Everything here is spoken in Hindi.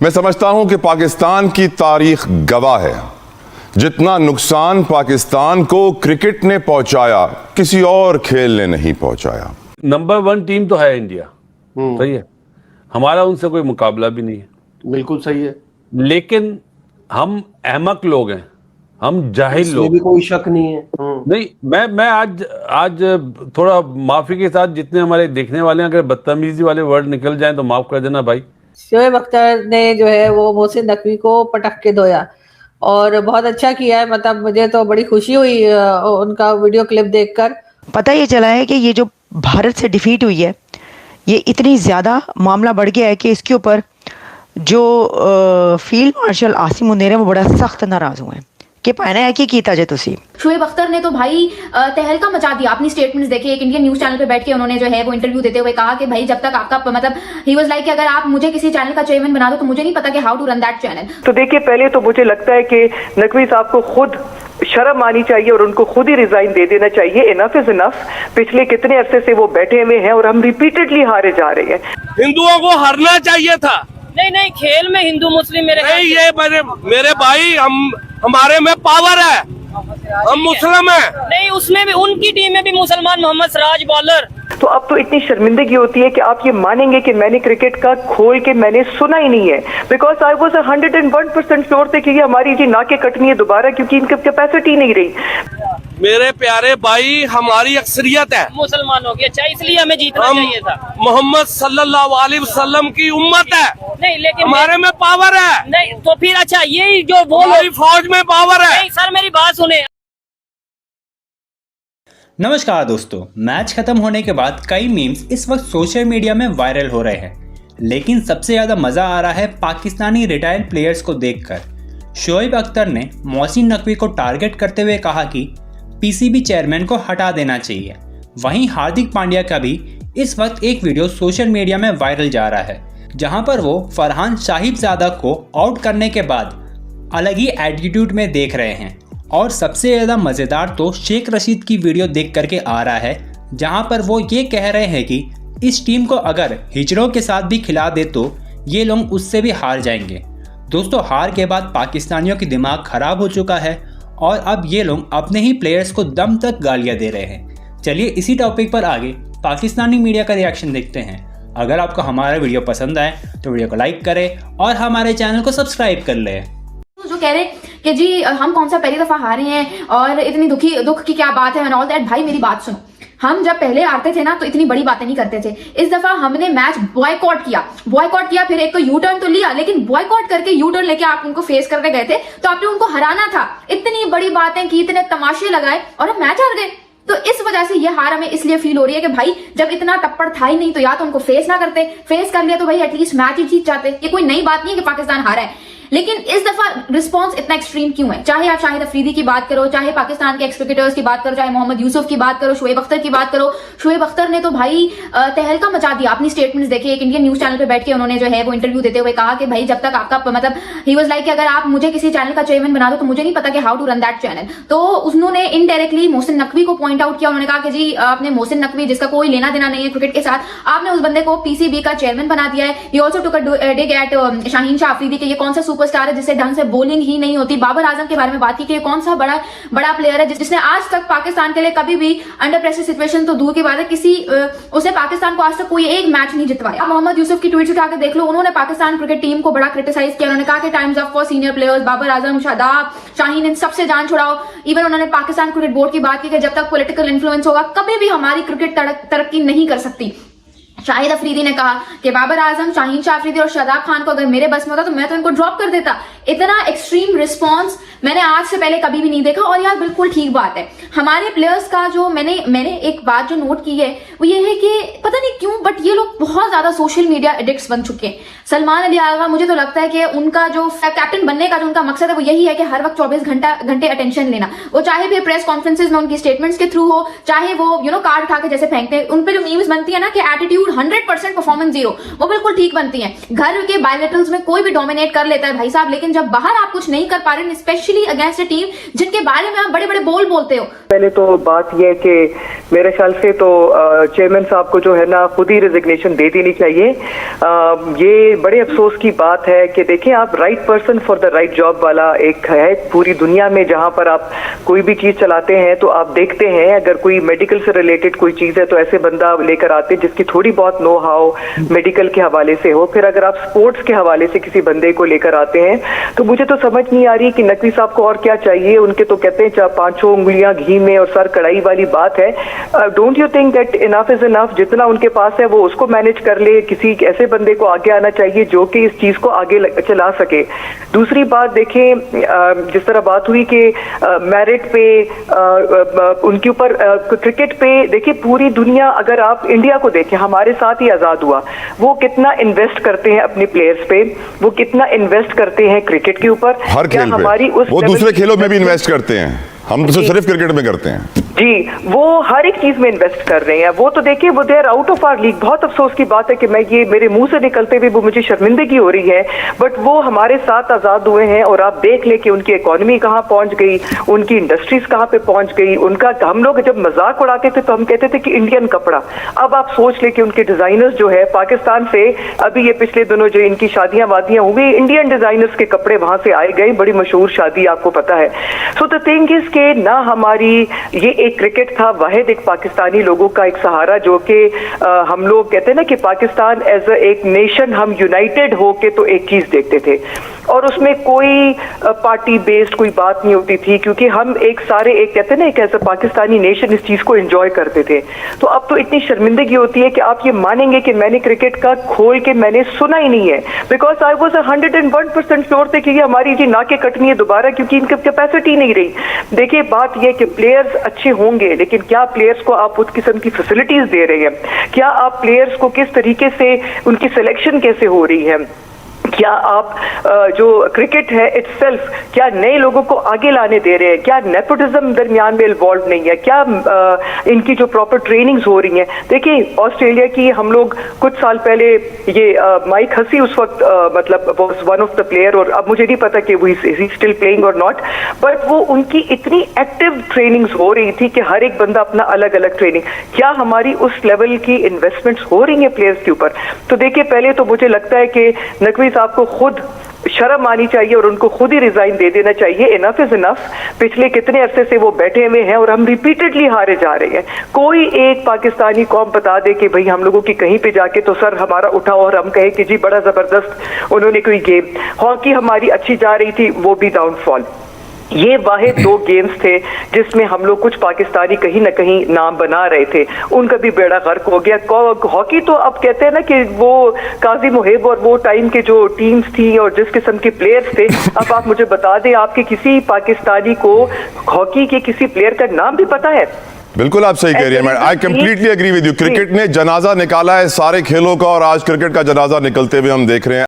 मैं समझता हूं कि पाकिस्तान की तारीख गवाह है, जितना नुकसान पाकिस्तान को क्रिकेट ने पहुंचाया किसी और खेल ने नहीं पहुंचाया। नंबर 1 टीम तो है इंडिया, सही है, हमारा उनसे कोई मुकाबला भी नहीं है। बिल्कुल सही है, लेकिन हम अहमक लोग हैं, हम जाहिल लोग इसमें भी हैं। कोई शक नहीं है। नहीं, मैं आज थोड़ा माफी के साथ जितने हमारे देखने वाले हैं, अगर बदतमीजी वाले वर्ड निकल जाएं तो माफ कर देना भाई। शोएब अख्तर ने जो है वो मोहसिन नकवी को पटक के धोया और बहुत अच्छा किया है। मतलब मुझे तो बड़ी खुशी हुई उनका वीडियो क्लिप देखकर। पता ये चला है कि ये जो भारत से डिफीट हुई है, ये इतनी ज़्यादा मामला बढ़ गया है कि इसके ऊपर जो फील्ड मार्शल आसिम मुनीर है वो बड़ा सख्त नाराज़ हुए हैं कि पाना है कि कीता जे तुसी। शोएब अख्तर ने तो भाई तहलका मचा दिया। अपनी स्टेटमेंट्स देखिए, एक इंडियन न्यूज चैनल पे बैठ के उन्होंने जो है वो इंटरव्यू देते हुए कहा कि भाई जब तक आपका मतलब ही वाज लाइक कि अगर आप मुझे किसी चैनल का चेयरमैन बना दो तो मुझे नहीं पता कि how to run that channel. तो देखिए, पहले तो मुझे लगता है कि नकवी साहब को खुद शर्म आनी चाहिए और उनको खुद ही रिजाइन दे देना चाहिए। Enough is enough. पिछले कितने अरसे से वो बैठे हुए हैं और हम रिपीटेडली हारे जा रहे हैं। हिंदुओं को हारना चाहिए था। नहीं, खेल में हिंदू मुस्लिम मेरे मेरे भाई, हमारे में पावर है, हम मुस्लिम हैं। नहीं, उसमें भी उनकी टीम में भी मुसलमान मोहम्मद सिराज बॉलर। तो अब तो इतनी शर्मिंदगी होती है कि आप ये मानेंगे कि मैंने क्रिकेट का खोल के मैंने सुना ही नहीं है। बिकॉज आई वॉज 101% श्योर थे कि ये हमारी जी नाके कटनी है दोबारा, क्योंकि इनकी कैपेसिटी नहीं रही। मेरे प्यारे भाई, हमारी अक्सरियत है मुसलमानों की, अच्छा इसलिए हमें जीतना चाहिए था। मोहम्मद सल्लल्लाहु अलैहि वसल्लम की उम्मत है। नहीं, लेकिन हमारे में पावर है। नहीं तो फिर अच्छा यही जो वो हमारी फौज में पावर है। नहीं सर, मेरी बात सुने। नमस्कार दोस्तों, मैच खत्म होने के बाद कई मीम्स इस वक्त सोशल मीडिया में वायरल हो रहे हैं, लेकिन सबसे ज़्यादा मज़ा आ रहा है पाकिस्तानी रिटायर्ड प्लेयर्स को देखकर। शोएब अख्तर ने मोहसिन नकवी को टारगेट करते हुए कहा कि पीसीबी चेयरमैन को हटा देना चाहिए। वहीं हार्दिक पांड्या का भी इस वक्त एक वीडियो सोशल मीडिया में वायरल जा रहा है, जहां पर वो फरहान साहिबजादा को आउट करने के बाद अलग ही एटीट्यूड में देख रहे हैं। और सबसे ज़्यादा मज़ेदार तो शेख रशीद की वीडियो देख करके आ रहा है, जहां पर वो ये कह रहे हैं कि इस टीम को अगर हिजड़ों के साथ भी खिला दे तो ये लोग उससे भी हार जाएंगे। दोस्तों, हार के बाद पाकिस्तानियों की दिमाग ख़राब हो चुका है और अब ये लोग अपने ही प्लेयर्स को दम तक गालियाँ दे रहे हैं। चलिए इसी टॉपिक पर आगे पाकिस्तानी मीडिया का रिएक्शन देखते हैं। अगर आपको हमारा वीडियो पसंद आए तो वीडियो को लाइक करें और हमारे चैनल को सब्सक्राइब कर लें। जो कह रहे कि जी हम कौन सा पहली दफा हारे हैं और इतनी दुख की क्या बात है एंड ऑल दैट। भाई मेरी बात सुनो, हम जब पहले आते थे ना तो इतनी बड़ी बातें नहीं करते थे। इस दफा हमने मैच बॉयकॉट किया, फिर एक तो यू टर्न तो लिया, लेकिन बॉयकॉट करके यू टर्न लेके आप उनको फेस करके गए थे, तो आपने उनको हराना था। इतनी बड़ी बातें की, इतने तमाशे लगाए और हम मैच हार गए। तो इस वजह से ये हार हमें इसलिए फील हो रही है कि भाई जब इतना टप्पड़ था ही नहीं तो या तो उनको फेस ना करते, फेस कर लिया तो भाई एटलीस्ट मैच ही जीत जाते। ये कोई नई बात नहीं है कि पाकिस्तान हारा है, लेकिन इस दफा रिस्पांस इतना एक्सट्रीम क्यों है? चाहे आप शाहिद अफरीदी की बात करो, चाहे पाकिस्तान के एक्स क्रिकेटर्स की बात करो, चाहे मोहम्मद यूसुफ की बात करो, शोएब अख्तर की बात करो। शोएब अख्तर ने तो भाई तहलका मचा दिया। अपनी स्टेटमेंट्स देखिए, एक इंडियन न्यूज चैनल पे बैठ के उन्होंने जो है वो इंटरव्यू देते हुए कहा कि भाई जब तक आपका मतलब ही वाज लाइक कि अगर आप मुझे किसी चैनल का चेयरमैन बना दो तो मुझे नहीं पता कि how to run that channel. तो उन्होंने इनडायरेक्टली मोहसिन नकवी को पॉइंट आउट किया। उन्होंने कहा कि जी आपने मोहसिन नकवी, जिसका कोई लेना देना नहीं है क्रिकेट के साथ, आपने उस बंदे को पीसीबी का चेयरमैन बना दिया है। He also took a dig at Shaheen Shah Afridi के ये कौन सा सुपरस्टार है जिससे ढंग से बॉलिंग ही नहीं होती। बाबर आजम के बारे में बात की कि ये कौन सा बड़ा प्लेयर है जिसने आज तक पाकिस्तान के लिए कभी भी अंडर प्रेशर सिचुएशन तो दूर की बात है, उसने पाकिस्तान को आज तक कोई एक मैच नहीं जितवाया। मोहम्मद यूसुफ की ट्वीट उठा के देख लो, उन्होंने पाकिस्तान क्रिकेट टीम को बड़ा क्रिटिसाइज किया। उन्होंने कहा कि time's up for senior players, Babar Azam, Shadab, Shaheen, इन सबसे जान छुड़ाओ। इवन उन्होंने पाकिस्तान क्रिकेट बोर्ड की बात की कि जब तक पॉलिटिकल इन्फ्लुएंस होगा कभी भी हमारी क्रिकेट तरक्की नहीं कर सकती। शाहिद अफरीदी ने कहा कि बाबर आजम, शाहीन शाह अफरीदी और शादाब खान को अगर मेरे बस में होता तो मैं तो इनको ड्रॉप कर देता। इतना एक्सट्रीम रिस्पांस मैंने आज से पहले कभी भी नहीं देखा। और यार बिल्कुल ठीक बात है, हमारे प्लेयर्स का जो मैंने एक बात जो नोट की है वो ये है कि पता नहीं क्यों बट ये लोग बहुत ज्यादा सोशल मीडिया एडिक्ट्स बन चुके हैं। सलमान अली आगा, मुझे तो लगता है कि उनका जो कैप्टन बनने का जो उनका मकसद है वो यही है कि हर वक्त 24 घंटे अटेंशन लेना। वो चाहे भी प्रेस कॉन्फ्रेंसेज में उनकी स्टेटमेंट्स के थ्रू हो, चाहे वो कार्ड उठा के जैसे फेंकते हैं, उन पे जो मीम्स बनती है ना कि एटीट्यूड 100% परफॉर्मेंस जीरो, वो बिल्कुल ठीक बनती हैं। घर के बायलैटरल्स में कोई भी डोमिनेट कर लेता है भाई साहब, लेकिन जब बाहर आप कुछ नहीं कर पा रहे हैं, स्पेशली अगेंस्ट अ टीम जिनके बारे में आप बड़े बड़े बोल बोलते हो। पहले तो बात यह है कि मेरे ख्याल से तो चेयरमैन साहब को जो है ना खुद ही रिजिग्नेशन दे देनी चाहिए। ये बड़े अफसोस की बात है कि देखिए आप right person for the right job वाला एक है पूरी दुनिया में, जहां पर आप कोई भी चीज चलाते हैं तो आप देखते हैं अगर कोई मेडिकल से रिलेटेड कोई चीज है तो ऐसे बंदा लेकर आते हैं जिसकी थोड़ी बहुत नो हाउ मेडिकल के हवाले से हो। फिर अगर आप स्पोर्ट्स के हवाले से किसी बंदे को लेकर आते हैं तो मुझे तो समझ नहीं आ रही कि नकवी साहब को और क्या चाहिए। उनके तो कहते हैं 4-5 उंगलियां घी में और सर कढ़ाई वाली बात है। Don't you think that enough is enough? जितना उनके पास है वो उसको मैनेज कर ले। किसी ऐसे बंदे को आगे आना चाहिए जो कि इस चीज को आगे चला सके। दूसरी बात देखें, जिस तरह बात हुई कि मेरिट पे उनके ऊपर क्रिकेट पे, देखिए पूरी दुनिया, अगर आप इंडिया को देखें हमारे साथ ही आजाद हुआ, वो कितना इन्वेस्ट करते हैं अपने प्लेयर्स पे, वो कितना इन्वेस्ट करते हैं क्रिकेट के ऊपर। हर खेल पे वो दूसरे खेलों में भी इन्वेस्ट करते हैं, हम तो सिर्फ क्रिकेट में करते हैं जी। वो हर एक चीज में इन्वेस्ट कर रहे हैं। वो तो देखिए वो they are out of our league. बहुत अफसोस की बात है कि मैं ये मेरे मुंह से निकलते हुए वो मुझे शर्मिंदगी हो रही है, बट वो हमारे साथ आजाद हुए हैं और आप देख ले कि उनकी इकोनॉमी कहाँ पहुंच गई, उनकी इंडस्ट्रीज कहाँ पे पहुंच गई। उनका हम लोग जब मजाक उड़ाते थे तो हम कहते थे कि इंडियन कपड़ा, अब आप सोच ले कि उनके डिजाइनर्स जो है पाकिस्तान से, अभी ये पिछले दिनों जो इनकी शादियां वादियां हुई, इंडियन डिजाइनर्स के कपड़े वहां से आए गए, बड़ी मशहूर शादी आपको पता है। सो द थिंग इज के ना हमारी ये एक क्रिकेट था वाहिद एक पाकिस्तानी लोगों का एक सहारा, जो कि हम लोग कहते हैं ना कि पाकिस्तान एज एक नेशन हम यूनाइटेड हो के तो एक चीज देखते थे और उसमें कोई पार्टी बेस्ड कोई बात नहीं होती थी, क्योंकि हम एक सारे एक कहते हैं ना एक ऐसा पाकिस्तानी नेशन इस चीज को एंजॉय करते थे। तो अब तो इतनी शर्मिंदगी होती है कि आप ये मानेंगे कि मैंने क्रिकेट का खोल के मैंने सुना ही नहीं है, बिकॉज आई वॉज 101% श्योर थे कि ये हमारी जी नाके कटनी है दोबारा, क्योंकि इनकी कैपेसिटी नहीं रही। देखिए बात यह कि प्लेयर्स अच्छे होंगे, लेकिन क्या प्लेयर्स को आप उस किस्म की फैसिलिटीज दे रहे हैं? क्या आप प्लेयर्स को किस तरीके से उनकी सिलेक्शन कैसे हो रही है? क्या आप जो क्रिकेट है इटसेल्फ, क्या नए लोगों को आगे लाने दे रहे हैं? क्या नेपोटिज्म दरमियान में इन्वॉल्व नहीं है? क्या इनकी जो प्रॉपर ट्रेनिंग्स हो रही हैं? देखिए ऑस्ट्रेलिया की हम लोग कुछ साल पहले ये माइक हसी उस वक्त मतलब was one of the player, और अब मुझे नहीं पता कि वो ही स्टिल प्लेइंग और नॉट, बट वो उनकी इतनी एक्टिव ट्रेनिंग्स हो रही थी कि हर एक बंदा अपना अलग अलग ट्रेनिंग। क्या हमारी उस लेवल की इन्वेस्टमेंट्स हो रही हैं प्लेयर्स के ऊपर? तो देखिए पहले तो मुझे लगता है कि नकवी साहब को खुद शर्म आनी चाहिए और उनको खुद ही रिजाइन दे देना चाहिए। Enough is enough. पिछले कितने अरसे से वो बैठे हुए हैं और हम रिपीटेडली हारे जा रहे हैं। कोई एक पाकिस्तानी कौम बता दे कि भाई हम लोगों की कहीं पे जाके तो सर हमारा उठा और हम कहे कि जी बड़ा जबरदस्त उन्होंने कोई गेम, हॉकी हमारी अच्छी जा रही थी वो भी डाउनफॉल। ये वाहिद 2 गेम्स थे जिसमें हम लोग कुछ पाकिस्तानी कहीं ना कहीं नाम बना रहे थे, उनका भी बेड़ा गर्क हो गया। हॉकी तो अब कहते हैं ना कि वो काजी मुहिब और वो टाइम के जो टीम्स थी और जिस किस्म के प्लेयर्स थे, अब आप मुझे बता दें आपके किसी पाकिस्तानी को हॉकी के किसी प्लेयर का नाम भी पता है? बिल्कुल आप सही कह रही हैं। I completely agree with you. Cricket ने जनाजा निकाला है सारे खेलों का और आज क्रिकेट का जनाजा निकलते हुए हम देख रहे हैं।